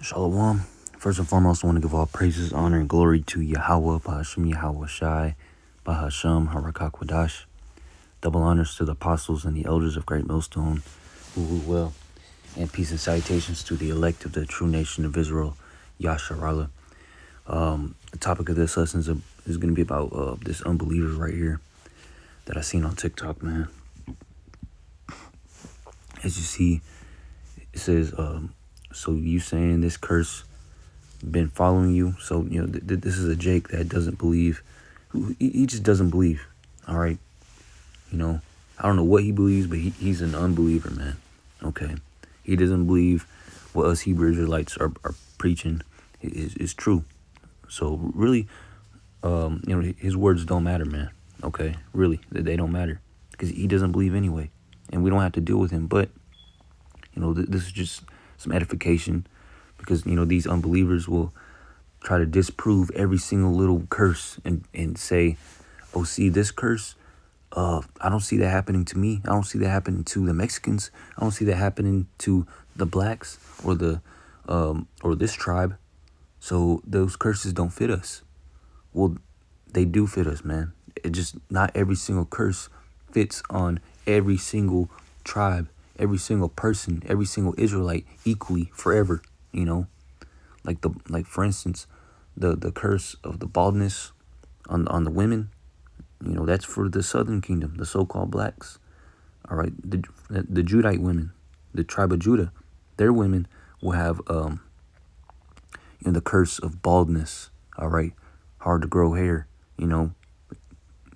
Shalom. First and foremost, I want to give all praises, honor, and glory to Yahweh, Bahasham Yahweh Shai, Bahasham Harakakwadash. Double honors to the apostles and the elders of Great Millstone, who well, and peace and salutations to the elect of the true nation of Israel, Yasharallah. The topic of this lesson is going to be about this unbeliever right here that I seen on TikTok, man. As you see, it says, so you saying this curse been following you? So, this is a Jake that doesn't believe. He just doesn't believe, all right? I don't know what he believes, but he's an unbeliever, man, okay? He doesn't believe what us Hebrew Israelites are preaching is true. So, really, his words don't matter, man, okay? Really, they don't matter because he doesn't believe anyway, and we don't have to deal with him, but this is just some edification because, these unbelievers will try to disprove every single little curse and say, oh, see, this curse, I don't see that happening to me. I don't see that happening to the Mexicans. I don't see that happening to the blacks or or this tribe. So those curses don't fit us. Well, they do fit us, man. It just, not every single curse fits on every single tribe, every single person, every single Israelite equally forever, like for instance, the curse of the baldness on the women, that's for the southern kingdom, the so-called blacks. All right, the Judite women, the tribe of Judah, their women will have the curse of baldness. All right, hard to grow hair, and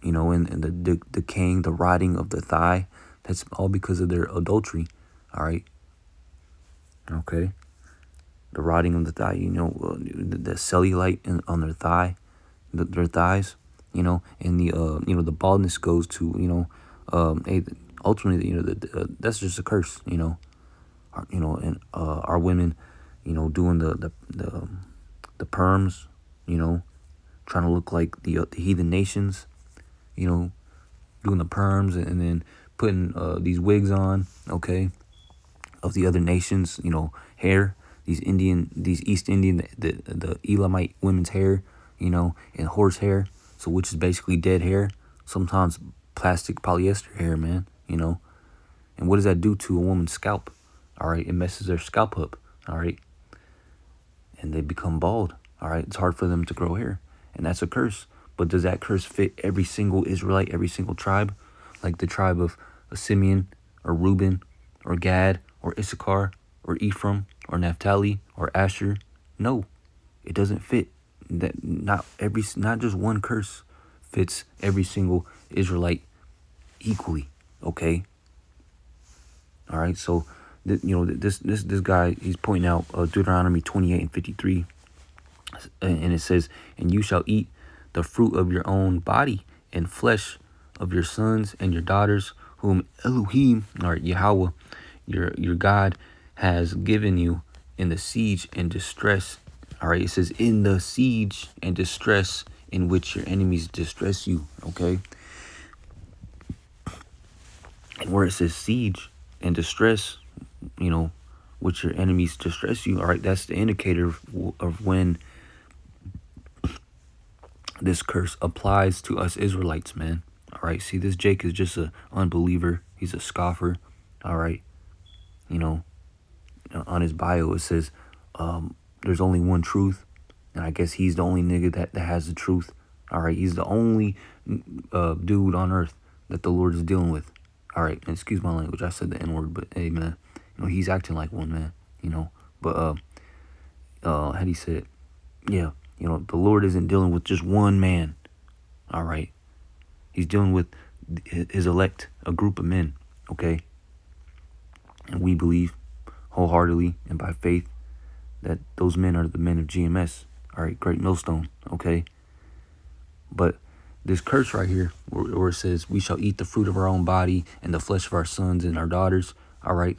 the decaying, the rotting of the thigh. That's all because of their adultery. All right. Okay. The rotting of the thigh, the cellulite on their thigh, their thighs, and the baldness goes to, ultimately, that's just a curse, and our women, doing the perms, trying to look like the heathen nations, doing the perms and then putting these wigs on, okay, of the other nations, hair, these East Indian, the Elamite women's hair, and horse hair, so which is basically dead hair, sometimes plastic polyester hair, man, and what does that do to a woman's scalp? All right, it messes their scalp up, all right, and they become bald, all right, it's hard for them to grow hair, and that's a curse. But does that curse fit every single Israelite, every single tribe, like the tribe of Simeon or Reuben or Gad or Issachar or Ephraim or Naphtali or Asher? No, it doesn't fit. That not just one curse fits every single Israelite equally. Okay. All right. So this guy, he's pointing out Deuteronomy 28:53, and it says, "And you shall eat the fruit of your own body and flesh of your sons and your daughters, whom Elohim, or Yahweh, your God, has given you in the siege and distress." All right, it says in the siege and distress in which your enemies distress you. Okay, and where it says siege and distress, which your enemies distress you. All right, that's the indicator of when this curse applies to us Israelites, man. All right, see, this Jake is just an unbeliever. He's a scoffer. All right, on his bio it says there's only one truth, and I guess he's the only nigga that has the truth. All right, he's the only dude on earth that the Lord is dealing with. All right, and excuse my language, I said the N-word, but hey, man, he's acting like one, man, but how do you say it? Yeah, the Lord isn't dealing with just one man. All right, he's dealing with his elect, a group of men, okay? And we believe wholeheartedly and by faith that those men are the men of GMS, all right, Great Millstone, okay? But this curse right here, where it says, we shall eat the fruit of our own body and the flesh of our sons and our daughters, all right?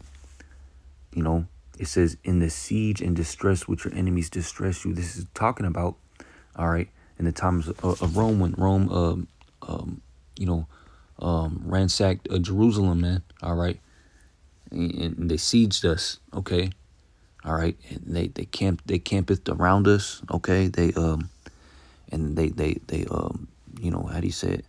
It says, in the siege and distress which your enemies distress you. This is talking about, all right, in the times of Rome, when Rome, ransacked Jerusalem, man, all right? And they sieged us, okay? All right, and they campeth around us. Okay, and they how do you say it?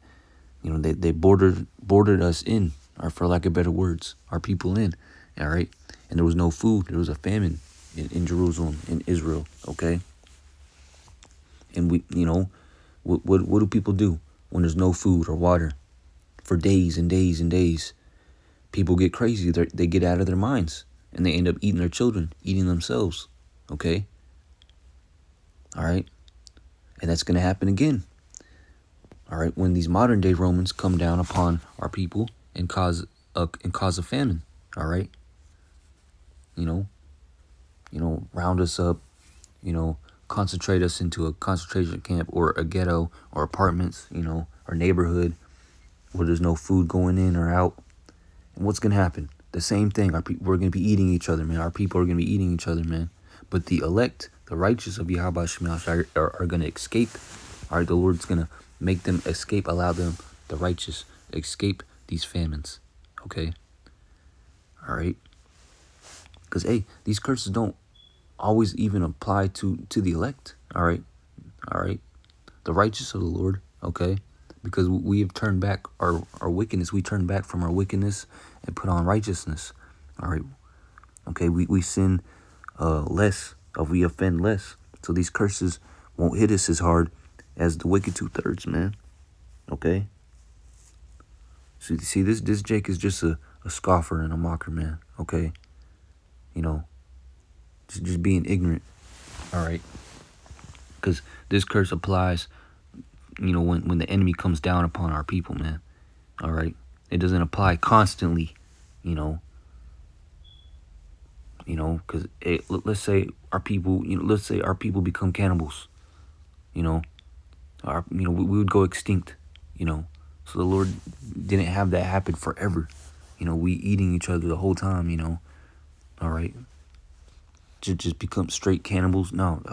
They bordered us in, or for lack of better words, our people in. All right, and there was no food. There was a famine in Jerusalem, in Israel. Okay, and what do people do when there's no food or water for days and days and days? People get crazy. They get out of their minds, and they end up eating their children, eating themselves. Okay, all right, and that's gonna happen again. All right, when these modern day Romans come down upon our people and cause a famine. All right, you know, round us up, concentrate us into a concentration camp or a ghetto or apartments, or neighborhood where there's no food going in or out. And what's gonna happen? The same thing. We're gonna be eating each other, man. Our people are gonna be eating each other, man. But the elect, the righteous of Yahweh Shemel are gonna escape. All right, the Lord's gonna make them escape, allow them, the righteous, escape these famines. Okay? All right? Because, hey, these curses don't always even apply to the elect. All right? All right? The righteous of the Lord, okay? Because we have turned back our wickedness. We turn back from our wickedness and put on righteousness. All right? Okay, we sin less, or we offend less. So these curses won't hit us as hard as the wicked 2/3, man. Okay? See, this Jake is just a scoffer and a mocker, man. Okay? Just being ignorant. All right? Because this curse applies, when the enemy comes down upon our people, man. All right? It doesn't apply constantly, because let's say our people become cannibals, we would go extinct, So the Lord didn't have that happen forever, we eating each other the whole time, all right. Just become straight cannibals. No,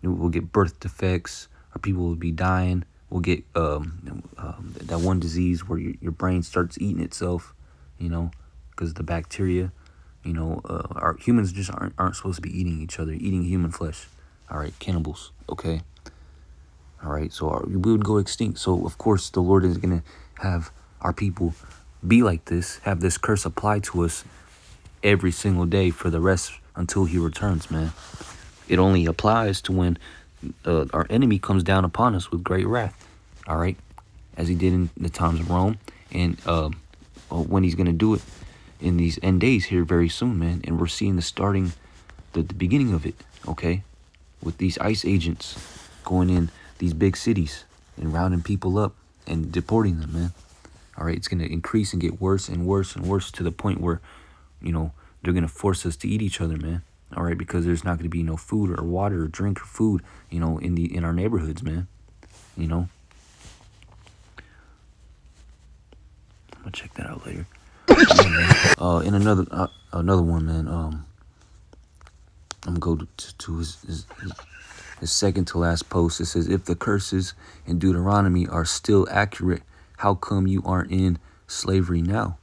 we'll get birth defects. Our people will be dying. We'll get that one disease where your brain starts eating itself, because of the bacteria. Our humans just aren't supposed to be eating each other, eating human flesh. All right, cannibals. Okay. All right, so we would go extinct. So of course the Lord is gonna have our people be like this, have this curse applied to us every single day for the rest until He returns, man. It only applies to when our enemy comes down upon us with great wrath. All right, as He did in the times of Rome, and when He's gonna do it in these end days here very soon, man. And we're seeing the beginning of it. Okay, with these ICE agents going in these big cities and rounding people up and deporting them, man. All right, it's going to increase and get worse and worse and worse to the point where, they're going to force us to eat each other, man. All right, because there's not going to be no food or water or drink or food, in our neighborhoods, man. I'm going to check that out later. In another one, man, I'm going to go to his second to last post. It says, if the curses in Deuteronomy are still accurate, how come you aren't in slavery now?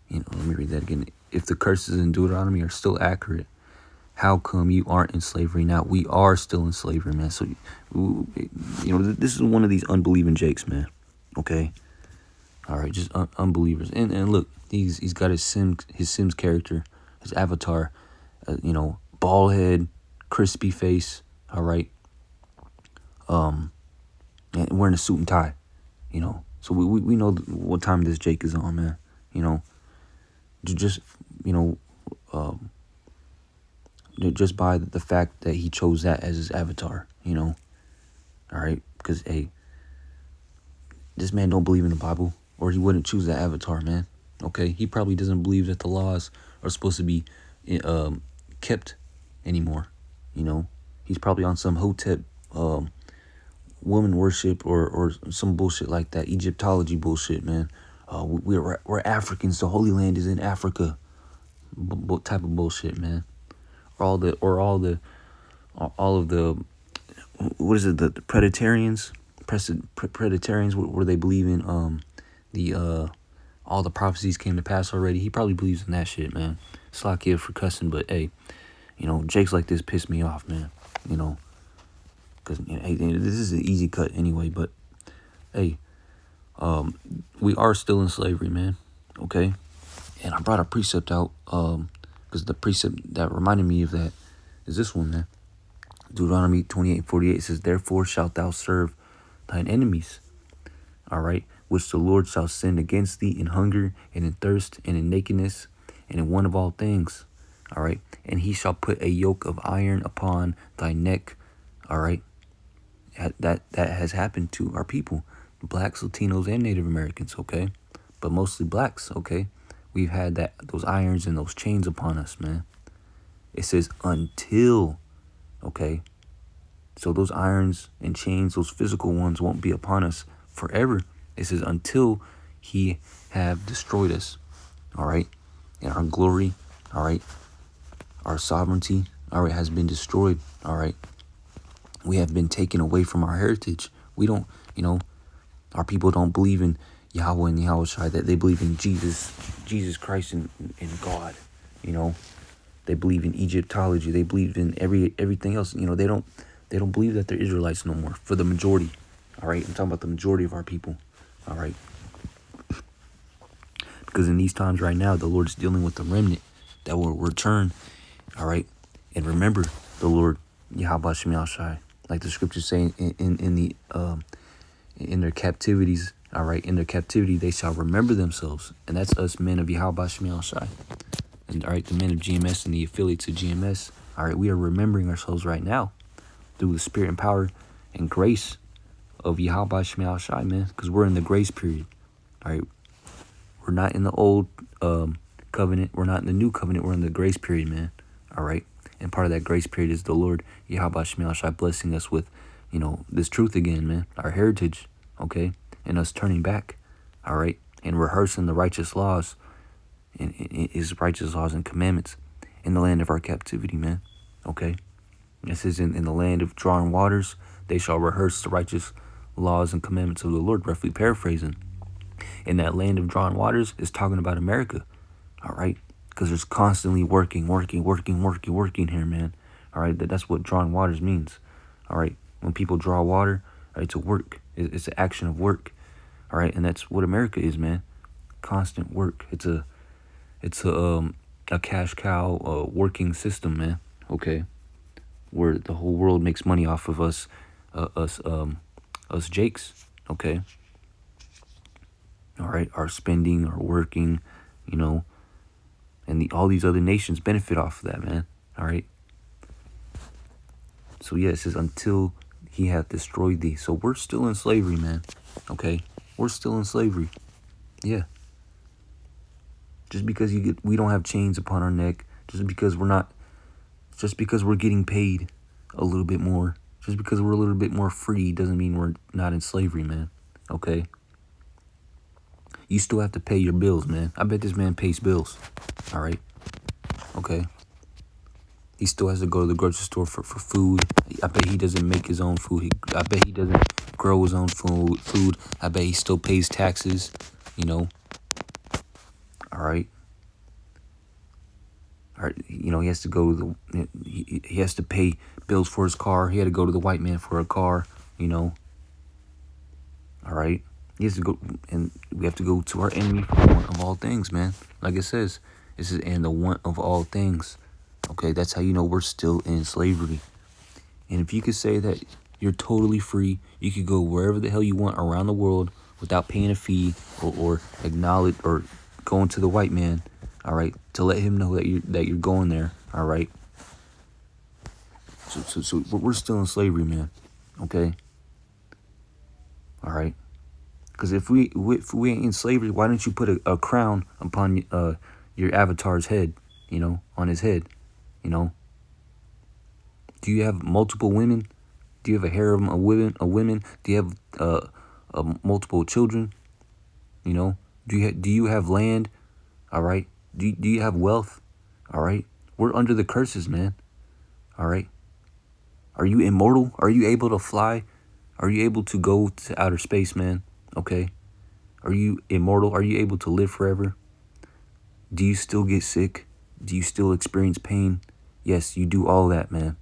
Let me read that again. If the curses in Deuteronomy are still accurate, how come you aren't in slavery now? We are still in slavery, man. So, this is one of these unbelieving jakes, man. Okay? All right, just unbelievers. And look, he's got his Sims character, his avatar, bald head, crispy face. All right. And wearing a suit and tie, So we know what time this Jake is on, man. Just just by the fact that he chose that as his avatar, All right, because hey, this man don't believe in the Bible, or he wouldn't choose that avatar, man. Okay, he probably doesn't believe that the laws are supposed to be kept anymore. He's probably on some Hotep woman worship or some bullshit like that, Egyptology bullshit, man. We're Africans. The Holy Land is in Africa. Type of bullshit, man. All of the what is it? The Predatarians, where they believe in all the prophecies came to pass already. He probably believes in that shit, man. Slack you for cussing, but hey, Jakes like this piss me off, man. Because hey, this is an easy cut anyway. But hey, we are still in slavery, man. Okay, and I brought a precept out because the precept that reminded me of that is this one, man. Deuteronomy 28:48 says, "Therefore shalt thou serve thine enemies, all right, which the Lord shall send against thee in hunger and in thirst and in nakedness and in want of all things, all right, and he shall put a yoke of iron upon thy neck," all right. That has happened to our people, blacks, Latinos, and Native Americans, okay, but mostly blacks, okay. We've had those irons and those chains upon us, man. It says until, okay. So those irons and chains, those physical ones, won't be upon us forever. It says until he have destroyed us, all right, and our glory, all right, our sovereignty, all right, has been destroyed, all right. We have been taken away from our heritage. We don't, our people don't believe in Yahweh and Yahushua, that they believe in Jesus Christ and God, They believe in Egyptology. They believe in everything else. They don't believe that they're Israelites no more, for the majority, all right. I'm talking about the majority of our people, all right. Because in these times right now, the Lord's dealing with the remnant that will return, all right, and remember the Lord Yahweh Shem Yahshai, like the scriptures say in their captivities, all right. In their captivity, they shall remember themselves, and that's us men of Yahweh Shem Yahshai, and all right, the men of GMS and the affiliates of GMS, all right. We are remembering ourselves right now through the spirit and power and grace of Yahweh Shem Yahshai, man, because we're in the grace period, all right. We're not in the old covenant. We're not in the new covenant. We're in the grace period, man. All right. And part of that grace period is the Lord Yahweh Shem Yahshai blessing us with, this truth again, man. Our heritage, okay, and us turning back, all right, and rehearsing the righteous laws and His righteous laws and commandments in the land of our captivity, man. Okay. It says in the land of drawing waters, they shall rehearse the righteous laws and commandments of the Lord, roughly paraphrasing. In that land of drawn waters is talking about America, all right? Because there's constantly working here, man. All right, that's what drawn waters means, all right? When people draw water, all right, to work, it's an action of work, all right? And that's what America is, man. Constant work. It's a cash cow working system, man. Okay, where the whole world makes money off of us Jakes. Okay. All right, our spending, our working, and all these other nations benefit off of that, man. All right. So yeah, it says until he hath destroyed thee. So we're still in slavery, man. Okay, we're still in slavery. Yeah. Just because we don't have chains upon our neck, just because we're getting paid a little bit more, just because we're a little bit more free, doesn't mean we're not in slavery, man. Okay. You still have to pay your bills, man. I bet this man pays bills. All right. Okay. He still has to go to the grocery store for food. I bet he doesn't make his own food. I bet he doesn't grow his own food. I bet he still pays taxes, All right. All right. He has to go he has to pay bills for his car. He had to go to the white man for a car, All right. He has to go, and we have to go to our enemy for the want of all things, man. Like it says, and the want of all things. Okay, that's how you know we're still in slavery. And if you could say that you're totally free, you could go wherever the hell you want around the world without paying a fee or acknowledge or going to the white man, all right, to let him know that you're going there, all right. So we're still in slavery, man. Okay. All right. Because if we ain't in slavery, why don't you put a crown upon your avatar's head, on his head, Do you have multiple women? Do you have a harem of women? Do you have multiple children? Do you have land? All right. Do you have wealth? All right. We're under the curses, man. All right. Are you immortal? Are you able to fly? Are you able to go to outer space, man? Okay. Are you immortal? Are you able to live forever? Do you still get sick? Do you still experience pain? Yes, you do all that, man.